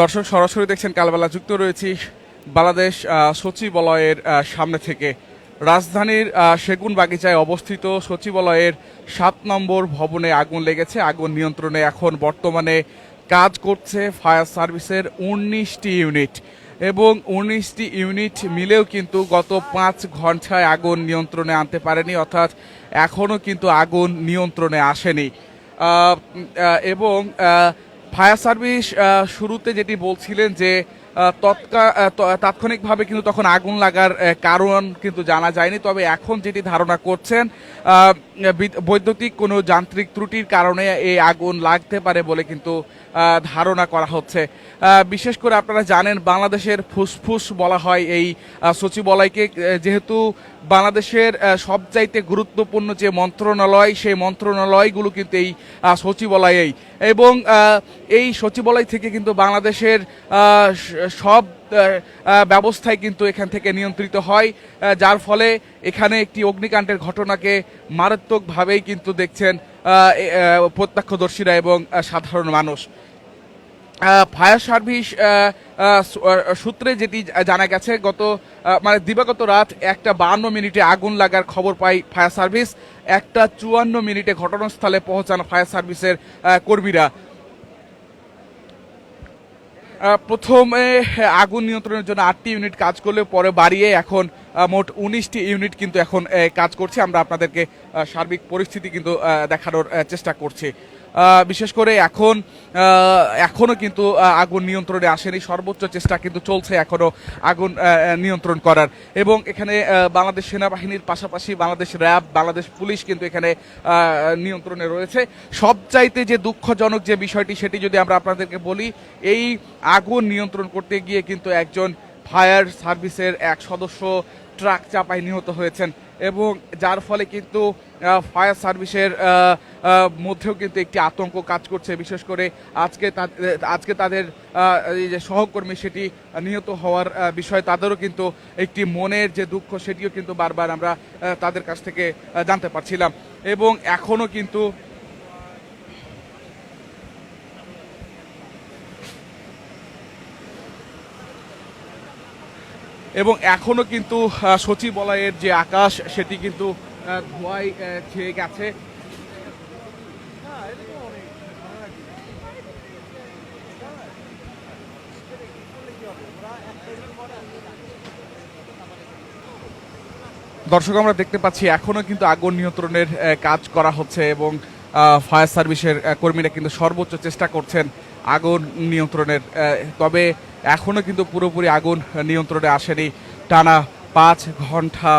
দর্শক সরাসরি দেখছেন কালবেলা যুক্ত রয়েছি বাংলাদেশ সচিবালয়ের সামনে থেকে। রাজধানীর সেগুন বাগিচায় অবস্থিত সচিবালয়ের 7 নম্বর ভবনে আগুন লেগেছে। আগুন নিয়ন্ত্রণে এখন বর্তমানে কাজ করছে ফায়ার সার্ভিসের 19টি ইউনিট এবং 19টি ইউনিট মিলেও কিন্তু গত 5 ঘন্টায় আগুন নিয়ন্ত্রণে আনতে পারেনি, অর্থাৎ এখনও কিন্তু আগুন নিয়ন্ত্রণে আসেনি। এবং ফায়ার সার্ভিস শুরুতে যেটি বলছিলেন যে তাৎক্ষণিকভাবে কিন্তু তখন আগুন লাগার কারণ কিন্তু জানা যায়নি, তবে এখন যেটি ধারণা করছেন বৈদ্যুতিক কোনো যান্ত্রিক ত্রুটির কারণে এই আগুন লাগতে পারে বলে কিন্তু ধারণা করা হচ্ছে। বিশেষ করে আপনারা জানেন বাংলাদেশের ফুসফুস বলা হয় এই সচিবালয়কে, যেহেতু বাংলাদেশের সবচাইতে গুরুত্বপূর্ণ যে মন্ত্রণালয় সেই মন্ত্রণালয়গুলো কিন্তু এই সচিবালয়েই, এবং এই সচিবালয় থেকে কিন্তু বাংলাদেশের সব ব্যবস্থায় কিন্তু এখান থেকে নিয়ন্ত্রিত হয়, যার ফলে এখানে একটি অগ্নিকাণ্ডের ঘটনাকে মারাত্মকভাবেই কিন্তু দেখছেন প্রত্যক্ষদর্শীরা এবং সাধারণ মানুষ। ফায়ার সার্ভিস সূত্রে যেটি জানা গেছে, দিবাগত রাত 1:52 আগুন লাগার খবর পায় ফায়ার সার্ভিস। 1:54 ঘটনাস্থলে পৌঁছান ফায়ার সার্ভিসের কর্মীরা। প্রথমে আগুন নিয়ন্ত্রণের জন্য 8টি ইউনিট কাজ করলেও পরে বাড়িয়ে এখন মোট 19টি ইউনিট কিন্তু এখন কাজ করছে। আমরা আপনাদেরকে সার্বিক পরিস্থিতি কিন্তু দেখানোর চেষ্টা করছি। বিশেষ করে এখনো কিন্তু আগুন নিয়ন্ত্রণে আসেনি, সর্বোচ্চ চেষ্টা কিন্তু চলছে এখনো আগুন নিয়ন্ত্রণ করার। এবং এখানে বাংলাদেশ সেনাবাহিনীর পাশাপাশি বাংলাদেশ র্যাব, বাংলাদেশ পুলিশ কিন্তু এখানে নিয়ন্ত্রণে রয়েছে। সবচাইতে যে দুঃখজনক যে বিষয়টি সেটি যদি আমরা আপনাদেরকে বলি, এই আগুন নিয়ন্ত্রণ করতে গিয়ে কিন্তু একজন ফায়ার সার্ভিসের এক সদস্য ট্রাক চাপায় নিহত হয়েছেন, এবং যার ফলে কিন্তু ফায়ার সার্ভিসের মধ্যেও কিন্তু একটি আতঙ্ক কাজ করছে। বিশেষ করে আজকে তাদের এই যে সহকর্মী সেটি নিহত হওয়ার বিষয়, তাদেরও কিন্তু একটি মনের যে দুঃখ সেটিও কিন্তু বারবার আমরা তাদের কাছ থেকে জানতে পারছিলাম। এবং এখনও কিন্তু সচিবালয়ের যে আকাশ সেটি কিন্তু ধোঁয়ায় ছেয়ে গেছে। দর্শক, আমরা দেখতে পাচ্ছি এখনো কিন্তু আগুন নিয়ন্ত্রণের কাজ করা হচ্ছে, এবং ফায়ার সার্ভিসের কর্মীরা কিন্তু সর্বোচ্চ চেষ্টা করছেন আগুন নিয়ন্ত্রণের। তবে এখনো কিন্তু পুরোপুরি আগুন নিয়ন্ত্রণে আসেনি। টানা 5 ঘন্টা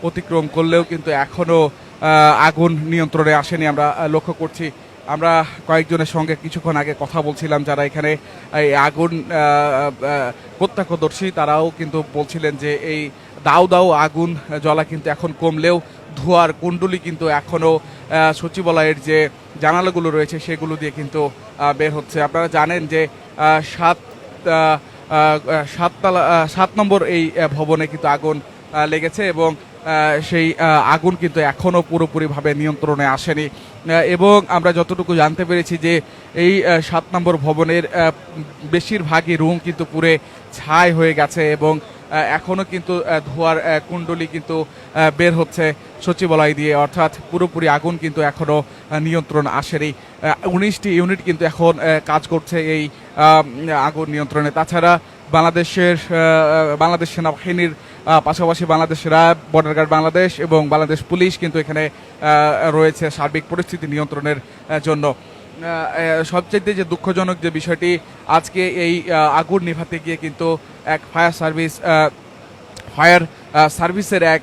অতিক্রম করলেও কিন্তু এখনো আগুন নিয়ন্ত্রণে আসেনি আমরা লক্ষ্য করছি। আমরা কয়েকজনের সঙ্গে কিছুক্ষণ আগে কথা বলছিলাম যারা এখানে এই আগুন প্রত্যক্ষদর্শী, তারাও কিন্তু বলছিলেন যে এই দাউ দাউ আগুন জ্বলা কিন্তু এখন কমলেও ধোঁয়ার কুণ্ডলি কিন্তু এখনও সচিবালয়ের যে জানালাগুলো রয়েছে সেগুলো দিয়ে কিন্তু বের হচ্ছে। আপনারা জানেন যে 7 নম্বর এই ভবনে কিন্তু আগুন লেগেছে, এবং সেই আগুন কিন্তু এখনও পুরোপুরিভাবে নিয়ন্ত্রণে আসেনি। এবং আমরা যতটুকু জানতে পেরেছি যে এই 7 নম্বর ভবনের বেশিরভাগই রুম কিন্তু পুরে ছাই হয়ে গেছে, এবং এখনও কিন্তু ধোঁয়ার কুণ্ডলি কিন্তু বের হচ্ছে সচিবালয় দিয়ে, অর্থাৎ পুরোপুরি আগুন কিন্তু এখনও নিয়ন্ত্রণ আসেনি। 19টি ইউনিট কিন্তু এখন কাজ করছে এই আগুন নিয়ন্ত্রণে। তাছাড়া বাংলাদেশ সেনাবাহিনীর পাশাপাশি Bangladesh RAB, border guard Bangladesh এবং বাংলাদেশ পুলিশ কিন্তু এখানে রয়েছে সার্বিক পরিস্থিতি নিয়ন্ত্রণের জন্য। সবচেয়ে যে দুঃখজনক যে বিষয়টি, আজকে এই আগুন নিভাতে গিয়ে কিন্তু এক ফায়ার সার্ভিসের এক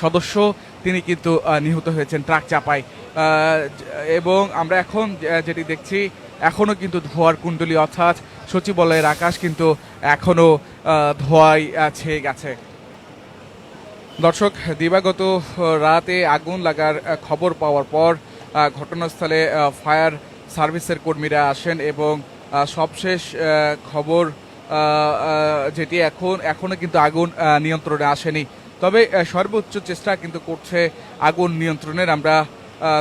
সদস্য তিনি কিন্তু নিহত হয়েছেন ট্রাক চাপায়। এবং আমরা এখন যেটি দেখছি এখনও কিন্তু ধোঁয়ার কুণ্ডলী, অর্থাৎ সচিবালয়ের আকাশ কিন্তু এখনও ধোঁয়ায় ছেয়ে গেছে। দর্শক, দিবাগত রাতে আগুন লাগার খবর পাওয়ার পর ঘটনাস্থলে ফায়ার সার্ভিসের কর্মীরা আসেন, এবং সবশেষ খবর যেটি এখনো কিন্তু আগুন নিয়ন্ত্রণে আসেনি, তবে সর্বোচ্চ চেষ্টা কিন্তু করছে আগুন নিয়ন্ত্রণের। আমরা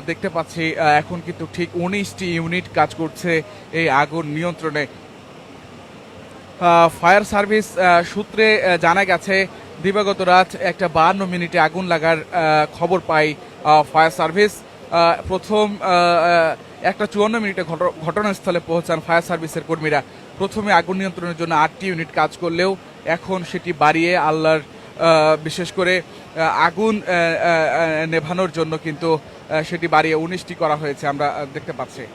দেখতে পাচ্ছি এখন কিন্তু ঠিক 19টি ইউনিট কাজ করছে এই আগুন নিয়ন্ত্রণে। ফায়ার সার্ভিস সূত্রে জানা গেছে দিবাগত রাত 1:52 আগুন লাগার খবর পায় ফায়ার সার্ভিস। প্রথম 1:54 ঘটনাস্থলে পৌঁছান ফায়ার সার্ভিসের কর্মীরা। প্রথমে আগুন নিয়ন্ত্রণের জন্য 8টি ইউনিট কাজ করলেও এখন সেটি বাড়িয়ে আল্লাহর বিশেষ করে আগুন নেভানোর জন্য কিন্তু সেটি বাড়িয়ে 19টি করা হয়েছে আমরা দেখতে পাচ্ছি।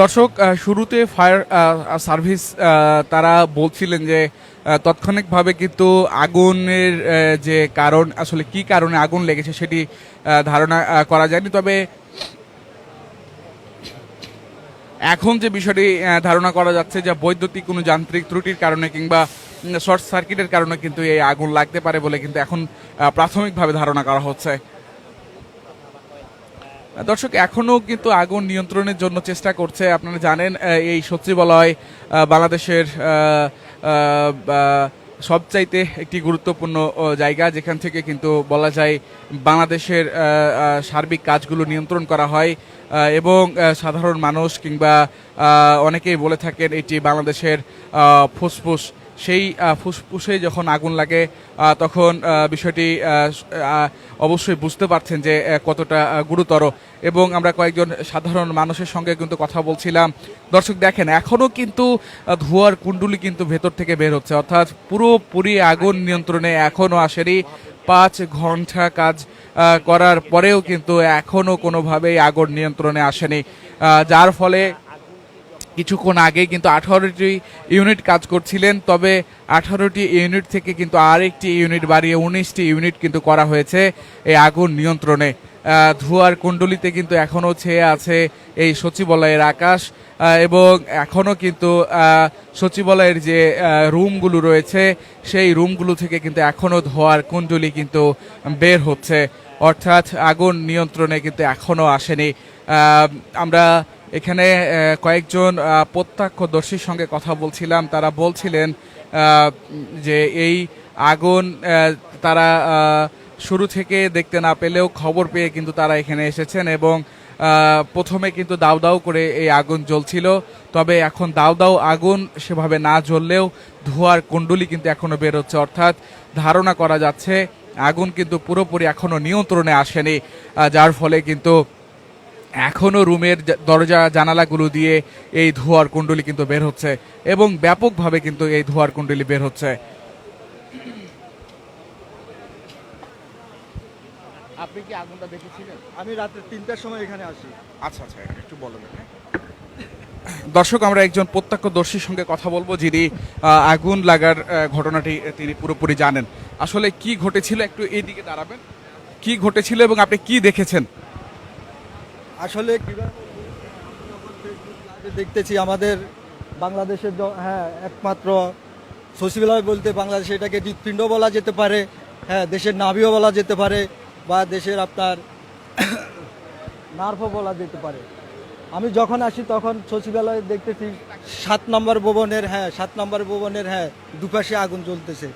দর্শক, শুরুতে ফায়ার সার্ভিস তারা বলছিলেন যে তাৎক্ষণিকভাবে কিন্তু আগুনের যে কারণ আসলে কি কারণে আগুন লেগেছে সেটি ধারণা করা যায়নি। তবে এখন যে বিষয়টি ধারণা করা যাচ্ছে যে বৈদ্যুতিক কোনো যান্ত্রিক ত্রুটির কারণে কিংবা শর্ট সার্কিটের কারণে কিন্তু এই আগুন লাগতে পারে বলে কিন্তু এখন প্রাথমিকভাবে ধারণা করা হচ্ছে। দর্শক, এখনো কিন্তু আগুন নিয়ন্ত্রণের জন্য চেষ্টা করছে। আপনারা জানেন এই সচিবালয় বাংলাদেশের সবচাইতে একটি গুরুত্বপূর্ণ জায়গা, যেখান থেকে কিন্তু বলা যায় বাংলাদেশের সার্বিক কাজগুলো নিয়ন্ত্রণ করা হয় এবং সাধারণ মানুষ কিংবা অনেকেই বলে থাকেন এটি বাংলাদেশের ফুসফুস। সেই ফুসফুসে যখন আগুন লাগে তখন বিষয়টি অবশ্যই বুঝতে পারছেন যে কতটা গুরুতর। এবং আমরা কয়েকজন সাধারণ মানুষের সঙ্গে কিন্তু কথা বলছিলাম। দর্শক দেখেন, এখনও কিন্তু ধোঁয়ার কুণ্ডুলি কিন্তু ভেতর থেকে বের হচ্ছে, অর্থাৎ পুরোপুরি আগুন নিয়ন্ত্রণে এখনও আসেনি। 5 ঘন্টা কাজ করার পরেও কিন্তু এখনও কোনোভাবেই আগুন নিয়ন্ত্রণে আসেনি, যার ফলে কিছুক্ষণ আগে কিন্তু 18টি ইউনিট কাজ করছিলেন। তবে 18টি ইউনিট থেকে কিন্তু আরেকটি ইউনিট বাড়িয়ে 19টি ইউনিট কিন্তু করা হয়েছে এই আগুন নিয়ন্ত্রণে। ধোঁয়ার কুণ্ডলিতে কিন্তু এখনও ছেয়ে আছে এই সচিবালয়ের আকাশ এবং এখনও কিন্তু সচিবালয়ের যে রুমগুলো রয়েছে সেই রুমগুলো থেকে কিন্তু এখনও ধোঁয়ার কুণ্ডলি কিন্তু বের হচ্ছে, অর্থাৎ আগুন নিয়ন্ত্রণে কিন্তু এখনও আসেনি। আমরা এখানে কয়েকজন প্রত্যক্ষদর্শীর সঙ্গে কথা বলছিলাম। তারা বলছিলেন যে এই আগুন তারা শুরু থেকে দেখতে না পেলেও খবর পেয়ে কিন্তু তারা এখানে এসেছেন এবং প্রথমে কিন্তু দাউ দাউ করে এই আগুন জ্বলছিল। তবে এখন দাউ দাউ আগুন সেভাবে না জ্বললেও ধোঁয়ার কুণ্ডলি কিন্তু এখনো বের হচ্ছে, অর্থাৎ ধারণা করা যাচ্ছে আগুন কিন্তু পুরোপুরি এখনো নিয়ন্ত্রণে আসেনি, যার ফলে কিন্তু এখনো রুমের দরজা জানালাগুলো দিয়ে এই ধোঁয়ার কুণ্ডলি কিন্তু বের হচ্ছে এবং ব্যাপকভাবে কিন্তু এই ধোঁয়ার কুণ্ডলি বের হচ্ছে। আপনি কি আগুনটা দেখেছিলেন? আমি রাতে 3টার সময় এখানে আসি। আচ্ছা আচ্ছা, একটু বলুন। দর্শক, আমরা একজন প্রত্যক্ষদর্শীর সঙ্গে কথা বলবো যিনি আগুন লাগার ঘটনাটি তিনি পুরোপুরি জানেন। আসলে কি ঘটেছিল, একটু এইদিকে দাঁড়াবেন, কি ঘটেছিল এবং আপনি কি দেখেছেন? আসলে দেখতেছি আমাদের বাংলাদেশের একমাত্র সচিবালয় বলতে বাংলাদেশে এটাকে হৃৎপিণ্ড বলা যেতে পারে, হ্যাঁ দেশের নাভিও বলা যেতে পারে বা দেশের আপনার নার্ভও বলা যেতে পারে। আমি যখন আসি তখন সচিবালয়ে দেখতেছি 7 নম্বর ভবনের দুপাশে আগুন জ্বলতেছে,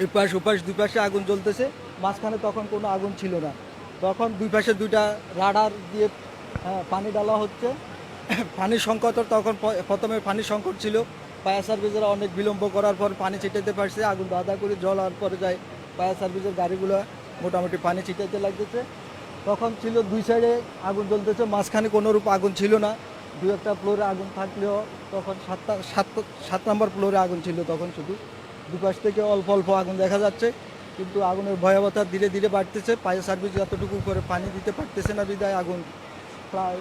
এপাশ ওপাশ দুপাশে আগুন জ্বলতেছে। মাঝখানে তখন কোনো আগুন ছিল না, তখন দুই পাশে 2টা রাডার দিয়ে পানি ডালা হচ্ছে। পানির সংকট তখন প্রথমে পানির সংকট ছিল, ফায়ার সার্ভিসেরা অনেক বিলম্ব করার পর পানি ছিটাইতে পারছে। আগুন দাদা করে জল হওয়ার পরে যায় ফায়ার সার্ভিসের গাড়িগুলো মোটামুটি পানি ছিটাইতে লাগতেছে। তখন ছিল 2 সাইডে আগুন জ্বলতেছে, মাঝখানে কোনোরূপ আগুন ছিল না। 2-1টা ফ্লোরে আগুন থাকলেও তখন 7 নম্বর ফ্লোরে আগুন ছিল। তখন শুধু দুপাশ থেকে অল্প অল্প আগুন দেখা যাচ্ছে, কিন্তু আগুনের ভয়াবহতা ধীরে ধীরে বাড়তেছে। ফায়ার সার্ভিস যতটুকু করে পানি দিতে পারতেছে না বিদায় আগুন প্রায়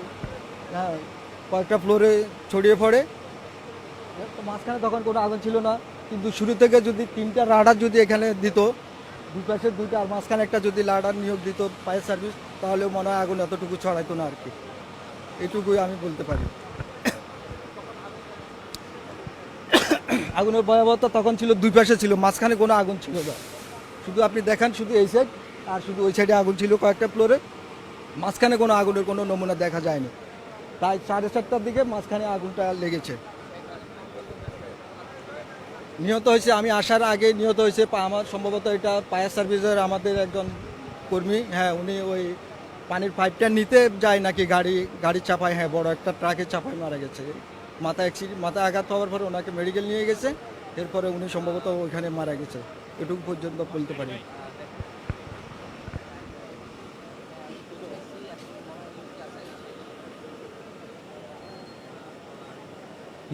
কয়েকটা ফ্লোরে ছড়িয়ে পড়ে। মাঝখানে তখন কোনো আগুন ছিল না, কিন্তু শুরু থেকে যদি 3টা রাডার যদি এখানে দিত, দুই পাশে 2টা আর মাঝখানে একটা যদি রাডার নিয়োগ দিত ফায়ার সার্ভিস, তাহলেও মনে হয় আগুন এতটুকু ছড়াইতো না আর কি। এটুকুই আমি বলতে পারি। আগুনের ভয়াবহতা তখন ছিল 2 পাশে ছিল, মাঝখানে কোনো আগুন ছিল না। শুধু আপনি দেখান শুধু এই সাইড আর শুধু ওই সাইডে আগুন ছিল কয়েকটা ফ্লোরে, মাঝখানে কোনো আগুনের কোনো নমুনা দেখা যায়নি। প্রায় 4:30টার দিকে মাঝখানে আগুনটা লেগেছে। নিহত হয়েছে, আমি আসার আগে নিহত হয়েছে আমার সম্ভবত এটা ফায়ার সার্ভিসের আমাদের একজন কর্মী, উনি ওই পানির পাইপটা নিতে যায় নাকি গাড়ি চাপায়, হ্যাঁ বড় একটা ট্রাকে চাপায় মারা গেছে। মাথা আঘাত হওয়ার পরে ওনাকে মেডিকেল নিয়ে গেছে, এরপরে উনি সম্ভবত ওইখানে মারা গেছে, এটুকু পর্যন্ত বলতে পারি।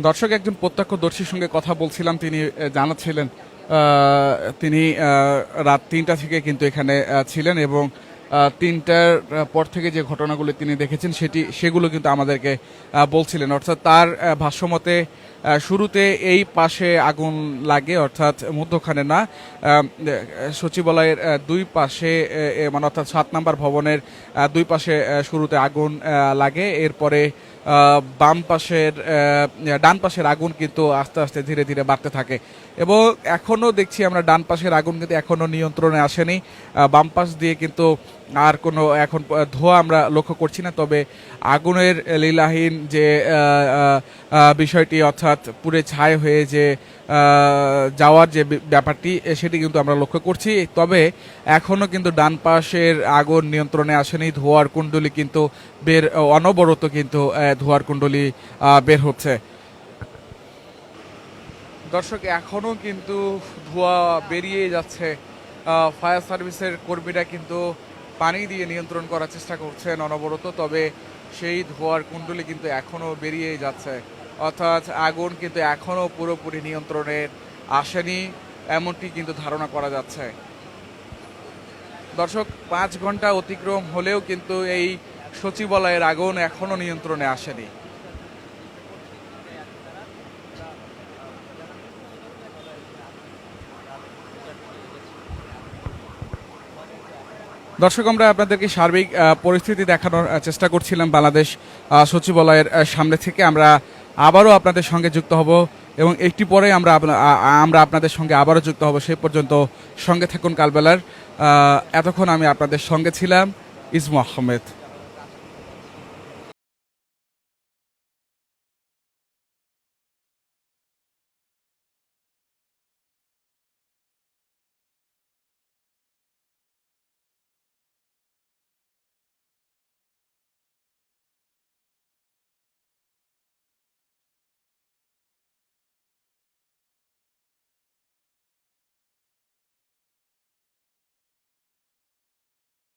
দর্শক একজন প্রত্যক্ষদর্শীর সঙ্গে কথা বলছিলাম, তিনি জানাচ্ছিলেন তিনি রাত ৩টা থেকে কিন্তু এখানে ছিলেন এবং ৩টার পর থেকে যে ঘটনাগুলো তিনি দেখেছেন সেগুলো কিন্তু আমাদেরকে বলছিলেন। অর্থাৎ তার ভাষ্যমতে শুরুতে এই পাশে আগুন লাগে, অর্থাৎ মধ্যখানে না, সচিবালয়ের দুই পাশে, মানে অর্থাৎ 7 নম্বর ভবনের দুই পাশে শুরুতে আগুন লাগে। এরপরে ডান পাশের আগুন কিন্তু আস্তে আস্তে ধীরে ধীরে বাড়তে থাকে এবং এখনো দেখছি আমরা ডান পাশের আগুন কিন্তু এখনো নিয়ন্ত্রণে আসেনি। বাম পাশ দিয়ে কিন্তু আর কোনো এখন ধোঁয়া আমরা লক্ষ্য করছি না, তবে আগুনের লীলাহীন যে বিষয়টি, অর্থাৎ পুরে ছাই হয়ে যে যাওয়ার যে ব্যাপারটি, সেটি কিন্তু আমরা লক্ষ্য করছি। তবে এখনো কিন্তু ডান পাশের আগুন নিয়ন্ত্রণে আসেনি। ধোঁয়ার কুণ্ডলী কিন্তু অনবরত কিন্তু ধোঁয়ার কুণ্ডলী বের হচ্ছে। দর্শক এখনো কিন্তু ধোঁয়া বেরিয়ে যাচ্ছে। ফায়ার সার্ভিসের কর্মীরা কিন্তু পানি দিয়ে নিয়ন্ত্রণ করার চেষ্টা করছেন অনবরত, তবে সেই ধোঁয়ার কুণ্ডলী কিন্তু এখনো বেরিয়ে যাচ্ছে। অর্থাৎ আগুন কিন্তু এখনো পুরোপুরি নিয়ন্ত্রণে আসেনি, এমনটি কিন্তু ধারণা করা যাচ্ছে। দর্শক 5 ঘন্টা অতিক্রম হলেও কিন্তু এই সচিবালয়ের আগুন এখনো নিয়ন্ত্রণে আসেনি। দর্শক আমরা আপনাদেরকে সার্বিক পরিস্থিতি দেখানোর চেষ্টা করছিলাম বাংলাদেশ সচিবালয়ের সামনে থেকে। আমরা আবারও আপনাদের সঙ্গে যুক্ত হব এবং একটি পরে আমরা আপনাদের সঙ্গে আবারও যুক্ত হব। সেই পর্যন্ত সঙ্গে থাকুন কালবেলার। এতক্ষণ আমি আপনাদের সঙ্গে ছিলাম ইসমু আহমেদ।